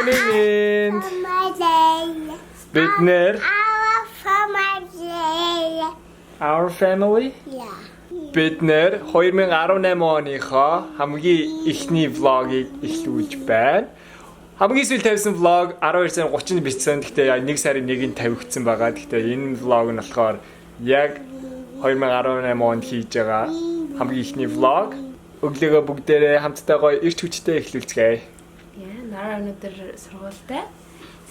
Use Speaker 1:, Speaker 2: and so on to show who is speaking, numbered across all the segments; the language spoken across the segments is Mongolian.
Speaker 1: morning. Bitner. Our family.
Speaker 2: Yeah.
Speaker 1: Bitner 2018 оныхоо хамгийн ихний vlog-ыг эхлүүлж байна. Хамгийн сүүл тавьсан vlog 12 сарын 30-нд бичсэн. Гэхдээ 1 сарын 1-нд тавигдсан байгаа. Гэхдээ энэ vlog нь болохоор яг 2018 онд хийж байгаа хамгийн ихний vlog. Өглөөгөө бүгдээрээ хамтдаа гоё ирч хүчтэй эхлүүлцгээе.
Speaker 3: Яа, Nara өнөөдөр сургуультай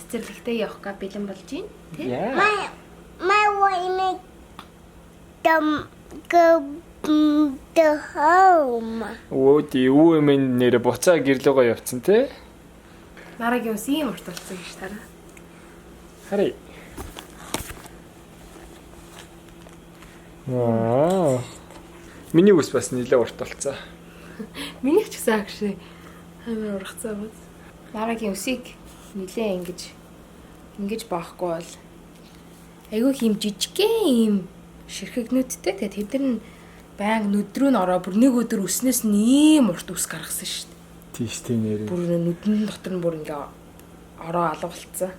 Speaker 3: цэцэрлэгтээ явах га бэлэн болж байна. Тий?
Speaker 2: My way the home.
Speaker 1: Оо тий юу юм нэр буцаа гэрлөөгөө явцсан те.
Speaker 3: Нарагийн ус ийм урт болсон гэж тараа.
Speaker 1: Харъя. Аа. Миний ус бас нэлээд урт болсон.
Speaker 3: Минийх ч гэсэн агш амар ургацсан бод. Нарагийн усыг нилээ ингэж баахгүй бол айгүй хим жижигхэн ийм ширхэгнүүдтэй тэгээд тэд нар баян нүдрүү н ороо бүр нэг өдөр өснөөс нь ийм урт ус гаргасан шүү дээ.
Speaker 1: Тийш тийм нэр.
Speaker 3: Бүр нүдэн дотор нь бүр ингээ ороо алга болцсон.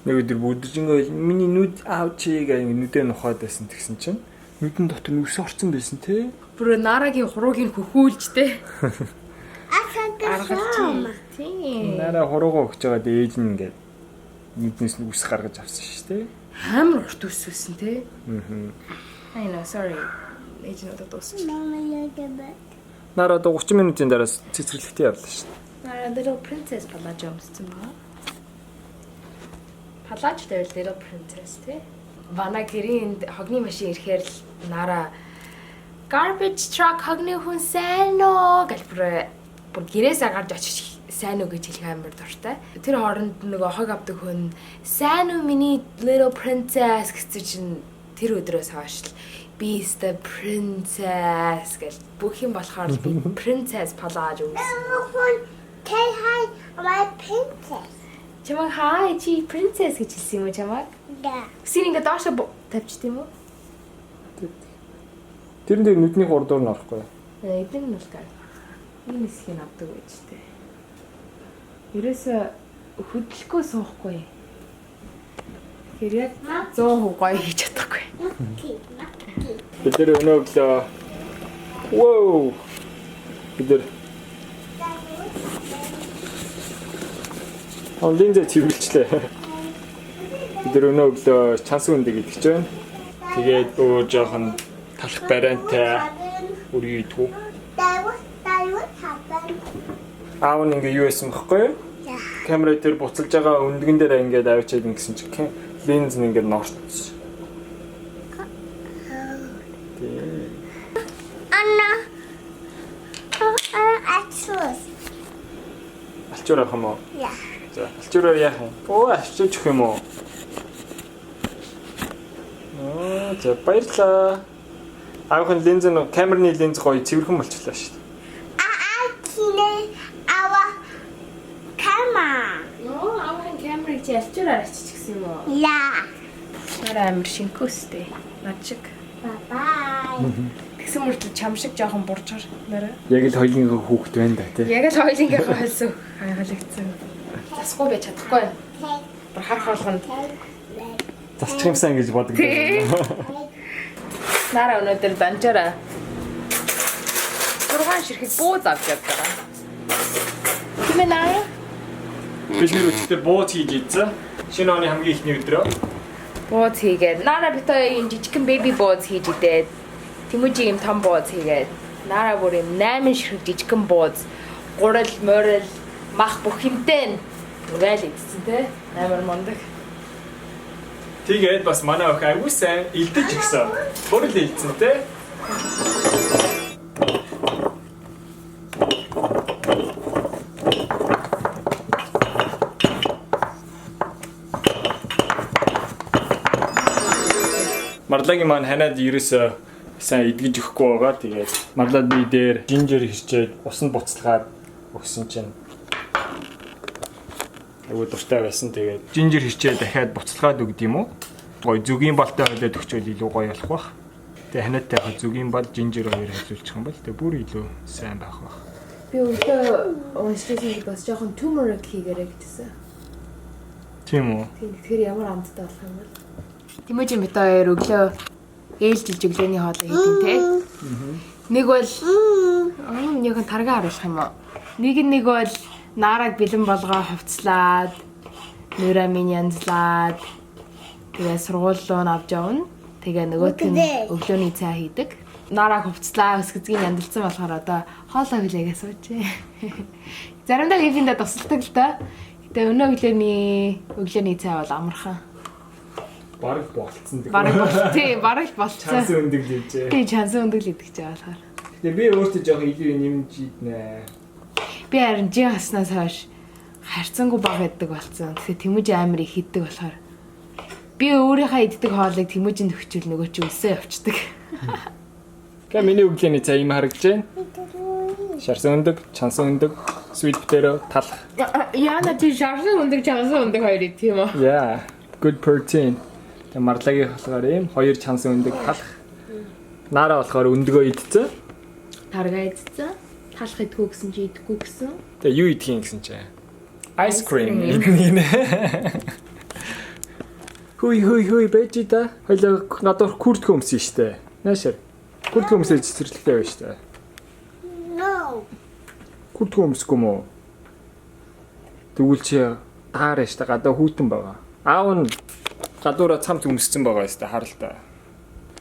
Speaker 1: Нэг өдөр бүдэржингөө миний нүд аавчиг нүдээ нухаад байсан тэгсэн чинь нүдэн дотор нүс орсон байсан те.
Speaker 3: Бүр Нарагийн хуруугийг хөхүүлж те.
Speaker 2: Argachum.
Speaker 3: Тийм.
Speaker 1: Нара хуруугаа өгч байгаа дээж нь ингээд нүднээс нь үс гаргаж авсан шүү дээ.
Speaker 3: Амар урт ус байсан те.
Speaker 1: Аа.
Speaker 3: I know, sorry. Ээж нь удаа дуусч.
Speaker 1: Нара одоо 30 минутын дараа цэцэрлэгтээ явлаа шүү дээ.
Speaker 3: Nara little princess палаж өмссөн ба. Палаж дээр little princess те. Вана гэрийн хогны машин ирэхээр л Nara garbage truck хогны хүн сайн уу гэж бүр гэрээсээ гарч очиж сайн уу гэж хэлэх амар дуртай. Тэр хооронд нөгөө хог авдаг хүн сайн уу миний little princess гэсэн чинь тэр өдрөөс хойш л be the princess гэж бүх юм болохоор би princess палаж өмсөн.
Speaker 2: Say hi, my princess.
Speaker 3: Чамаг hi чи princess гэж хэлсэн юм уу чамаг?
Speaker 2: Yeah.
Speaker 3: Син ингээ доош тавьчих тийм үү?
Speaker 1: Тэрэн дээр нүдний хурдуур нь орохгүй.
Speaker 3: Эдэн нь бол ийм хэсгийг авдаг байж тээ. Ерөөсө хөдлөхгүй суухгүй. Тэгэхээр яг 100% гоё хийж чадахгүй.
Speaker 1: Бид нар өнөөглөө Wow. Бид нар онлинзээ цэвэрлжлээ. Бид нар өнөөглөө чанс үндэ гэдэг ч байна. Тэгээд өөр жоохон талах бариантай үргэлж идэггүй. Аав нь ингээ юу байсан бэхгүй юу? Камера дээр буцалж байгаа өндгөн дээр ингээд авчиад ингэсэн чинь линз нь ингээд норцсон.
Speaker 2: Anna.
Speaker 1: Алчуур авах юм уу?
Speaker 2: Yeah.
Speaker 1: За, алчуураар яах юм? Оо, алчууч өгөх юм уу? Аа, за баярлаа. Аавын линз нь камерны линз гоё цэвэрхэн болчихлоо шүү дээ.
Speaker 3: Нөө авахын камерыг чи алчуураар ачиж гисэн юм уу?
Speaker 2: Yeah.
Speaker 3: Нара амир шинкөөстэй. Над шиг.
Speaker 2: Bye.
Speaker 3: Тэгсэн мөртөө чам шиг жоохон буржгаар нара.
Speaker 1: Яг л хоёлынхаа хүүхэд байна да тий.
Speaker 3: Яг л хоёлынхаа хэлсэн хаалагдсан. Засахгүй байж чадахгүй. Бүр харах болгонд
Speaker 1: Засчих юмсан гэж боддог.
Speaker 3: Nara өнөөдөр данжаараа 6 ширхэг бууз авч явдаг. Хэмээ Nara?
Speaker 1: Бид нэр өчтөр бууз хийж ийдсэн. Шинэ оны хамгийн ихний өдрөө.
Speaker 3: Бууз хийгээд Nara битээ энэ жижигхэн baby бууз хийж идээд Temuujin том бууз хийгээд Nara бүр юм 8 ширхэг жижигхэн бууз гурал морил мах бүх юмтэй угаал идсэн те. Амар мондөг.
Speaker 1: Тэгээд бас манай охин аягүй сайн илдэж гисэн. Бүр л илдсэн те. Марлагийн маань ханаад ерөөсөө сайн идгэж өгөхгүй байгаа. Тэгээд марлаад би дээр жинжер хэрчээд усанд буцалгаад өгсөн чинь айгүй дуртай байсан. Тэгээд жинжер хэрчээд дахиад буцалгаад өгд юм уу? Гоё зүгийн болтой хөлөөд өгчөөл илүү гоё болох бах. Тэгээ ханаатай хаа зүгийн бол жинжер хоёр хэлүүлчих юм бол тэгээ бүр илүү сайн байх бах.
Speaker 3: Би өглөө уншижсэн бас жоохон turmeric хийгээрэй гэсэн.
Speaker 1: Тийм үү?
Speaker 3: Тэгэхээр ямар амттай болох юм бол. Temuujin бит хоёр өглөө ээлжилж өглөөний хоолой хийдин те. Нэг бол минийхэн тарга харуулах юм уу? Нэг бол Нараг бэлэн болгоо хувцлаад, нүүрэ минь янзлаад тэгээ сургууль руу авч явна. Тэгээ нөгөөт нь өглөөний цай хийдэг. Нараг хувцлаа өсгөцгийн яндалсан болохоор одоо хоолой хүлээгээ суужээ. Заримдаа ивэндээ тусалдаг л да. Гэтэ өглөөний цай бол амархан.
Speaker 1: Бараг болцсон.
Speaker 3: Бараг болцсон.
Speaker 1: Чанс өндөг л хийжээ.
Speaker 3: Тийм чанс өндөг л идэх гэж байгаа болохоор.
Speaker 1: Тэгээ би өөртөө жоохон илүү нэмж иднэ.
Speaker 3: Би харин жин хаснаас хойш харьцангуй бага иддэг болсон. Тэгэхээр Temuujin амар их иддэг болохоор би өөрийнхөө иддэг хоолыг Temuujin төгчүүл нөгөө чи өсөө явцдаг.
Speaker 1: Гэ миний өглөөний цай юм харагдж байна. Шарсан өндөг, чансан өндөг, sweet potato талах.
Speaker 3: Яна чи шарсан өндөг, чансан өндөг хоёр идэх юм уу?
Speaker 1: Yeah, good protein. Тэгээ марлагийн болохоор ийм хоёр чансан өндөг талах. Нара болохоор өндгөө идсэн.
Speaker 3: Тарга идсэн. Талах идэггүй гэсэн чи идэхгүй гэсэн.
Speaker 1: Тэгээ юу идэх юм гэсэн чи? Ice cream идэнэ. Хүй бэжида. Хоёлаа надад куртк өмсөн штэ. Наашир. Куртк өмсөж цэцэрлэгтэй байна штэ.
Speaker 2: No.
Speaker 1: Куртк өмсөхгүй мө. Тэгвэл чи таарэ штэ гадаа хүүтэн байгаа. Аав нь гадуура цамт өмссөн байгаа штэ харалтаа.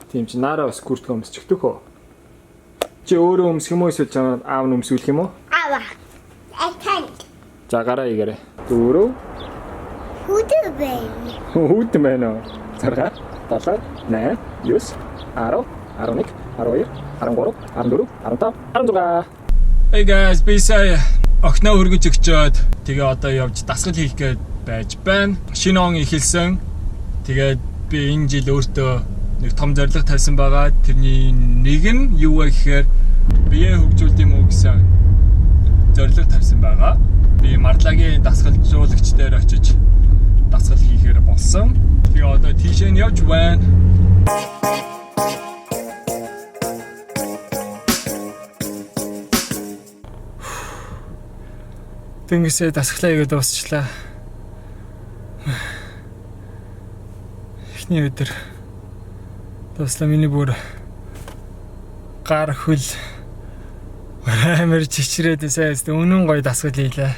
Speaker 1: Тийм чи Нара бас куртк өмсчихдэг хөө. Чи өөрөө өмсөх юм уу эсвэл чамд аав нь өмсүүлэх юм уу?
Speaker 2: Ава. I can't.
Speaker 1: За гараа игээрэй. 4
Speaker 2: Who's baby?
Speaker 1: Хүүтэн байна уу? 6 7 8 9 10 11 12 13 14 15 16. Hey guys, би сая охиноо хөргөж өгчөөд тэгээ одоо явж дасгал хийх гээд байж байна. Шинэ он эхэлсэн. Тэгээд би энэ жил өөртөө нэг том зорилго тавьсан байгаа. Тэрний нэг нь юу вэ гэхээр бие хөгжүүлдэг юм уу гэсэн зорилго тавьсан байгаа. Би Марлагийн дасгалжуулагч дээр очиж дасгал хийхээр болсон. Тэгээ одоо тийшээ явж байна. Тэнгисээ дасгалаа хийгээд дуусчлаа. Эхний өдөр дуслаа миний бүр гар хөл амар чичрээд эсээс өнөн гоё дасгал хийлээ.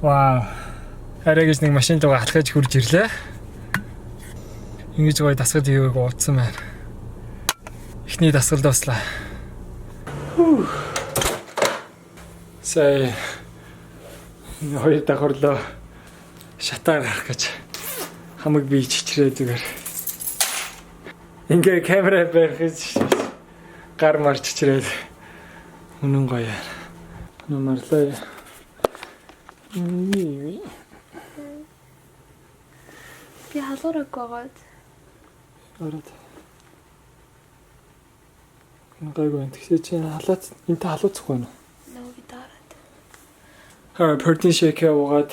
Speaker 1: Вау. Арай гэж нэг машин руу алхаж хурж ирлээ. Ингэж гоё дасгал хийгээг уудсан байна. Эхний дасгал дуслаа. Сая хоёр давхарлаа шатаар гарах гэж хамаг бие чичрээ зүгээр. Ингээ камера барих гэж гар марч чичрээд үнэн гоё. Марла.
Speaker 3: Би халуураг гоод.
Speaker 1: Ороод. Гайгүй тэгсээ чи халаац энтэй халууцах байна уу?
Speaker 3: Нөө би дараад.
Speaker 1: Protein shake уугаад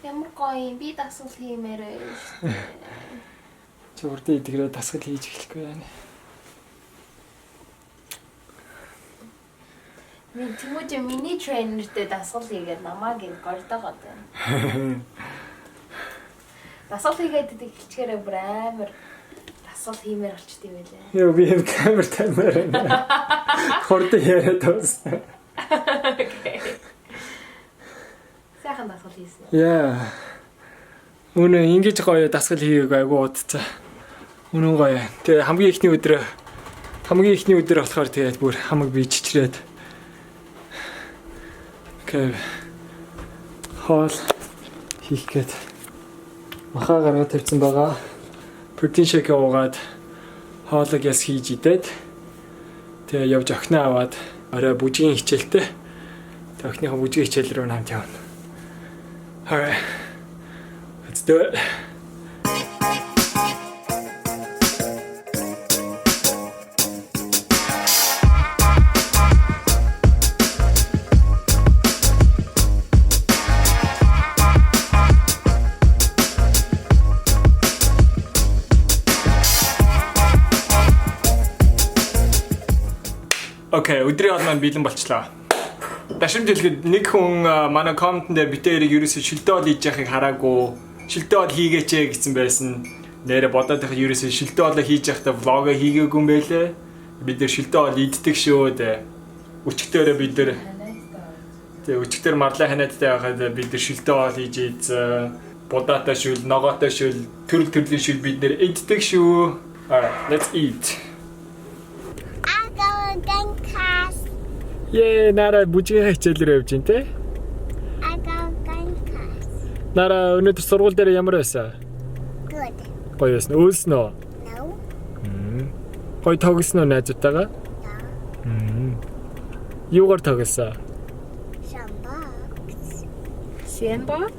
Speaker 3: Ямар гоё юм би дасгал хиймээр.
Speaker 1: чи урдаа идэгрээ дасгал хийж эхлэхгүй байна.
Speaker 3: Мен Temuujin миний трейнертэй дасгал хийгээд намайг ин гордогоод байна. Дасгал хийгээд эхэлчихээрээ бүр амар дасгал хиймээр болчт юм байлээ.
Speaker 1: Яа би энэ камер таймер байна. Хурдан яриад дуусна.
Speaker 3: Окей. Сайхан дасгал хийсэн.
Speaker 1: Яа. Үнэн ингэж гоё дасгал хийгээг айгу удцаа. Үнэн гоё. Тэгээ хамгийн ихний өдөр болохоор тэгээд бүр хамаг би чичрээд. Окей. Хоол хийх гээд махаа гаргаад тавьсан байгаа. Protein shake уугаад хоолыг яс хийж идээд тэгээ явж охиноо аваад орой бүжгийн хичээлтэй. Тэгээ охиныхоо бүжгийн хичээл рүү намт явна. Alright. Let's do it. Окей, өдрийн хоол маань бэлэн болчлоо. Дашим дэлгэд нэг хүн манай коммент дээр битээрийг ерөөсөө шилдэ бол хийж яхахыг хараагүй. Шилдэ бол хийгээч гэсэн байсан. Нэрэ бодоод байхад ерөөсөө шилдэ бол хийж яхахтаа влог хийгээгүй юм байлээ. Бид нэр шилдэ бол иддэг шүү дээ. Өчигдөрөө бид нэр тэгээ өчигдөр марлаа ханаадтай байхад бид нэр шилдэ бол хийж ийзээ. Будаатай шүл, ногоотой шүл, төрөл төрлийн шүл бид нэр иддэг шүү. Alright, let's eat.
Speaker 2: I go again class.
Speaker 1: Yay, Nara бүжгийн хичээлээр явж байна те.
Speaker 2: I go again class.
Speaker 1: Nara өнөөдөр сургууль дээр ямар байсан?
Speaker 2: Good.
Speaker 1: Гоё байсан. Өөлсөн үү?
Speaker 2: No.
Speaker 1: Гоё тоглосон уу найзуудтайгаа?
Speaker 2: No.
Speaker 1: Юугаар тоглосон?
Speaker 2: Some bugs.
Speaker 3: Sandbox?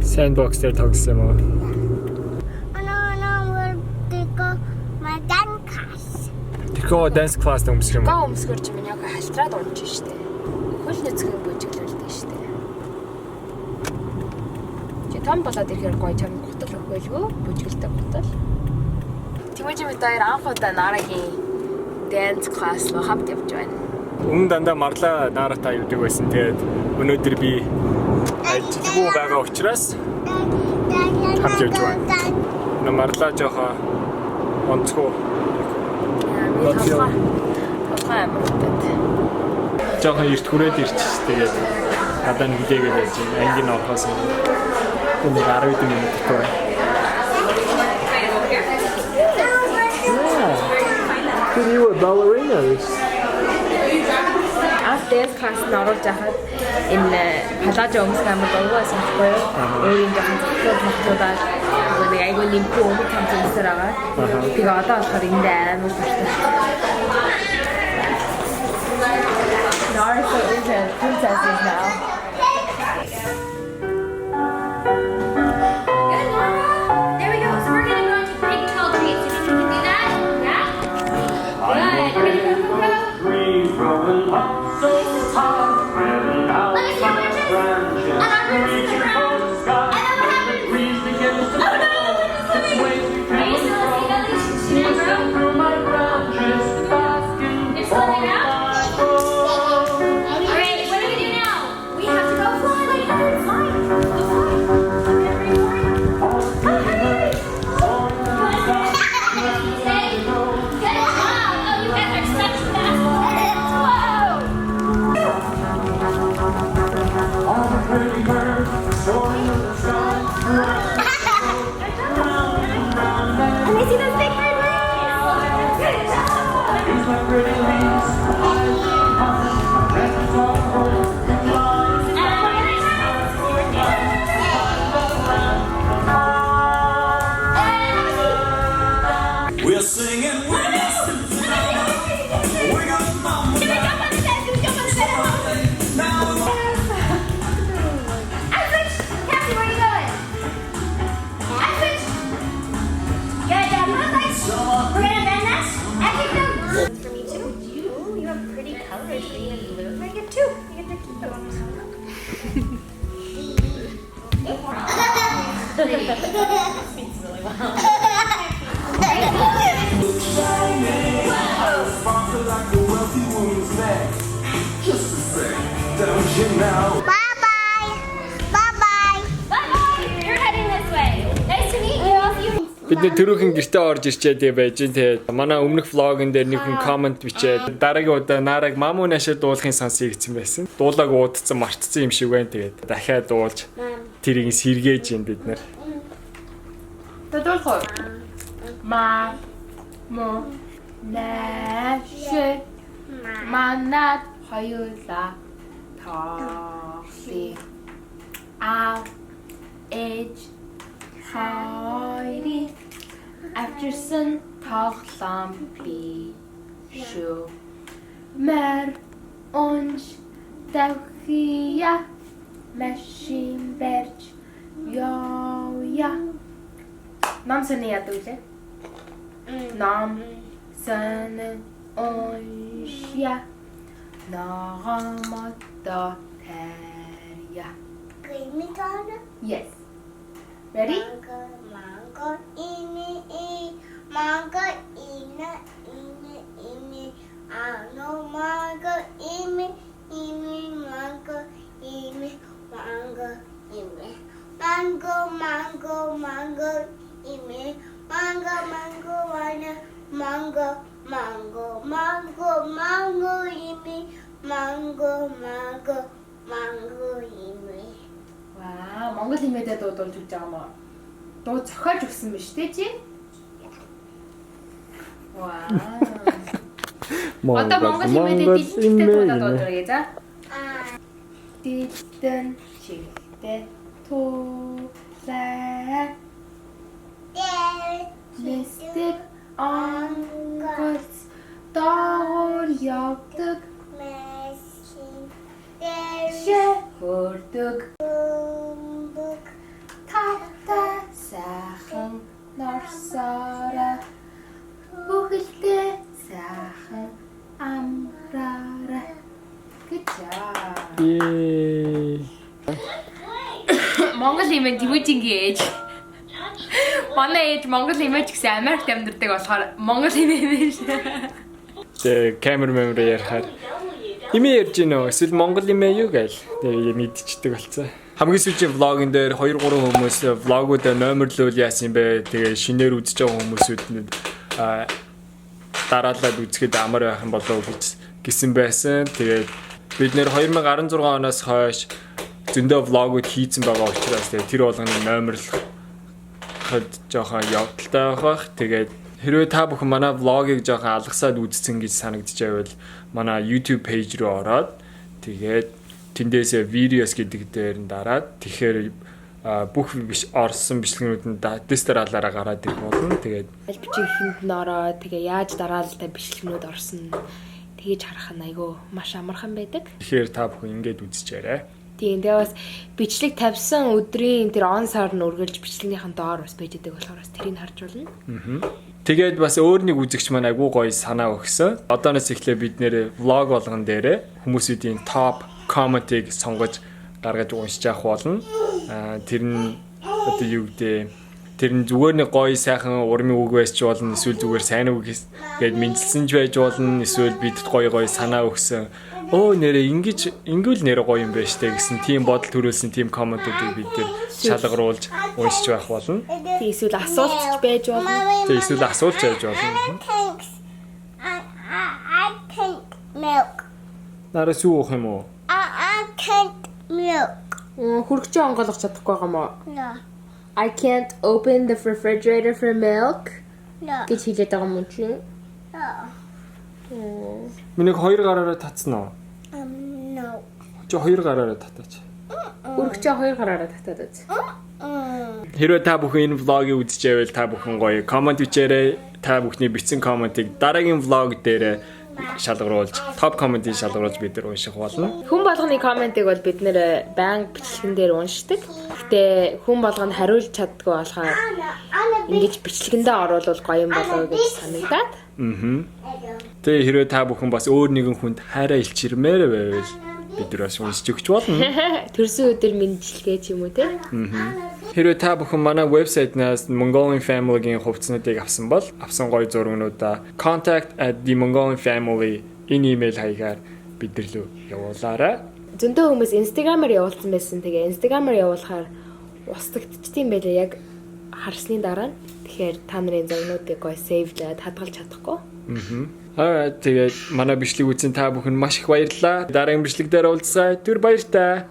Speaker 1: Sandbox дээр тоглосон юм уу?
Speaker 2: No, we'll go my dance class.
Speaker 1: Тэхөө dance class өмсөх юм уу?
Speaker 3: Гоо өмсгөрч минь яг халтраад унж штэ. Хөл нэцгийн бүжиглэлтэй штэ. Чи том болоод ирэхээр гоё чам гутал өгөөлгүй бүжиглэлтэй гутал. Temuujin бид хоёр анх удаа Нарагийн dance class руу хамт явж байна.
Speaker 1: Өмнө дандаа Marla Naraтай явдаг байсан. Тэгээд өнөөдөр би ажилгүй байгаа учраас хамт явж байна. Marla жоохон онцгой.
Speaker 3: Толгой амартай.
Speaker 1: Жоохон эрт хүрээд ирчих. Тэгээд надад хүлээгээд байж байна. Ангийн орохоос энэ 10 минут байна. You were ballerinas.
Speaker 3: Dance class нөрөж яхад энэ палажо өмсөх амар дургуйсан байхгүй юу? Өөрийн жоохон зөвхөн нэг айгүй нэмэх юм хамтсан байгаа. Тэгээ одоо болохоор энд амар дуртай. Nara is a princess now.
Speaker 4: There we go. So we're gonna go into big tall trees. You think we can do that? Yeah? Good. Ready, go, go, go. Let me see your branches. And our roots in the ground. And then what happens? Oh no! Are you still listening to these? Should I grow? You're still hanging out? Alright, what do we do now? We have to go fly like a bird. Fly. Go fly. Okay, ready, fly? Oh, hey! You want to today? Good job! Oh, you guys are such fast flyers. Let me see those big red wings. Good job!
Speaker 5: We're singing, we're dancing tonight. We're gonna mama
Speaker 4: Can we jump on the bed? Can we jump on the bed?
Speaker 5: now.
Speaker 4: I switch! Cassie, where are you going? I switch! Good job, Marla. We're gonna bend this and keep them. For me too. Ooh, you have pretty colors, green and blue. I get two. I get to keep those.
Speaker 5: Sparkle like a wealthy woman's neck. Just a sec, don't you know?
Speaker 2: Bye-bye. Bye-bye.
Speaker 4: Bye-bye. You're heading this way. Nice to meet you. I'll see you.
Speaker 1: Бид нэр түрүүхэн гэртээ орж ирчээ тэгээ байж гэн тэгээ манай өмнөх влогын дээр нэг хүн коммент бичээд дараагийн удаа Нараг мамуу нашаа дуулахын сонсъё гэсэн байсан. Дуулааг уудцсан мартцсан юм шиг байна тэгээд дахиад дуулж тэрийг сэргээж юм бид нар.
Speaker 3: Тодорхой. Ма мо нэшэ манад хоёулаа тооли аа ээж хайри авчирсан тоглоом би шүү мэр онж тавхия машин барьж ёя нам сэний яддаг лээ нам сэн оншя нагамата тарья.
Speaker 2: Creamy corner.
Speaker 3: Yes. Ready?
Speaker 2: Mango, mango, ini, ini. I know mango, ini. Mango, mango, mango EMEE.
Speaker 3: Ваа, Монгол имээдээ дуу дуулж өгч байгаа юм уу? Дуу зохиолж өгсөн биз дээ чи? Ваа. Одоо Монгол имээдээ дэлгэцтэй дуудаад дуулаарай за. Дидэн чигтэй тулаа. Mystic онгоц доор явдаг
Speaker 2: Machine.
Speaker 3: хөрдөг тата сайхан норсоорой бүгэлдээ сайхан амраарай гэж. Монгол имэн Temuujinгийн ээж. Манай ээж Монгол имэж гэсэн Америкт амьдардаг болохоор Монгол имээ биш.
Speaker 1: Тэгээ камер ярихаар имээ ярьж гинөө эсвэл Монгол имээ юу гээл тэгээ мэдчихдэг болцсон. Хамгийн сүүлийн влогын дээр 2 3 хүмүүс влогуудаа номерлуул яасан бэ. Тэгээ шинээр үзэж байгаа хүмүүсүүд дараалал үзэхэд амар байх юм болов уу гэсэн байсан. Тэгээд бид нэр 2016 оноос хойш зөндөө влогууд хийцэн байгаа учраас тэгээ тэр болгоны номерлох жоохон явдалтай байх. Тэгээд хэрвээ та бүхэн манай влогийг жоохон алгасаад үзсэн гэж санагдаж байвал манай YouTube page руу ороод тэгээд тэндээсээ videos гэдэг дээр нь дараад тэгэхээр бүх орсон бичлэгнүүд нь дистаралаараа гараад ирэх болно. Тэгээд
Speaker 3: аль бичихэнд нь ороод тэгээ яаж дараалалтай бичлэгнүүд орсон тэгэж харах нь айгүй маш амархан байдаг.
Speaker 1: тэгэхээр та бүхэн ингэж үзчихээрэй.
Speaker 3: Тийм тэгээ бас бичлэг тавьсан өдрийн тэр он сар нь үргэлж бичлэгнийхэн доор бас байж байгаа болохоор бас тэрийг харж болно.
Speaker 1: Тэгээд бас өөр нэг үзэгч маань айгүй гоё санаа өгсөн. Одооноос эхлээ бид нэр влог болгон дээрээ хүмүүсийн топ комментиг сонгож гаргаж уншиж авах болно. Тэр нь одоо юу гэдэг тэр нь зүгээр нэг гоё сайхан урмын үг байж болно. Эсвэл зүгээр сайн үг гэж мэдлсэн ч байж болно. Эсвэл бидэд гоё санаа өгсөн. Оо нэрээ ингүүл нэрээ гоё юм байна штэ гэсэн тийм бодол төрүүлсэн тийм комментуудыг бид нэр шалгаруулж уншиж байх болно.
Speaker 3: Тийм эсвэл асуулт ч байж болно.
Speaker 1: Тийм эсвэл асуулт байж болно.
Speaker 2: I can't milk.
Speaker 1: Нара сүү уух юм уу?
Speaker 2: I can't milk.
Speaker 3: Хүрхчээ онгойлгох чадахгүй байгаа мó.
Speaker 2: No,
Speaker 3: I can't open the refrigerator for milk.
Speaker 2: no,
Speaker 3: гэж хэлээд байгаа юм чи.
Speaker 2: no.
Speaker 1: Минийг 2 гараараа татсан уу?
Speaker 2: No.
Speaker 1: Чи 2 гараараа татаач.
Speaker 3: Хүрхчээ 2 гараараа татаад үз.
Speaker 1: Хэрвээ та бүхэн энэ влогийг үзэж байвал та бүхэн гоё коммент бичээрэй. Та бүхний бичсэн комментиг дараагийн влог дээр шалгаруулж, топ комментиг шалгаруулж бид нар унших болно.
Speaker 3: Хүн болгоны комментиг бол бид нэр банк бичлэгэн дээр уншдаг. Гэтэ хүн болгонд хариулж чаддгүй болохоор ингэж бичлэгэндээ оруулах гоё юм болоо гэж санагдаад.
Speaker 1: Тэгээ хэрвээ та бүхэн бас өөр нэгэн хүнд хайраа илчирмээр байвал бид нар бас уншиж өгч болно.
Speaker 3: Төрсөн өдөр мэндэлгээ ч юм уу те.
Speaker 1: Хэрвээ та бүхэн манай вебсайтнаас Mongolian Family-гийн хувцснуудыг авсан бол авсан гоё зургнуудаа contact@themongolianfamily энэ имэйл хаягаар бид рүү явуулаарай.
Speaker 3: Зөндөө хүмүүс Instagram-аар явуулсан байсан. Тэгээ Instagram-аар явуулахаар устгагдчихсан байлаа яг харсны дараа. Тэгэхээр та нарын зургнуудыг гоё сейвлээд хадгалж чадахгүй.
Speaker 1: Тэгээд манай бичлэг үзсэн та бүхэн маш их баярлалаа. Дараагийн бичлэг дээр уулзъя. Түр баяртай.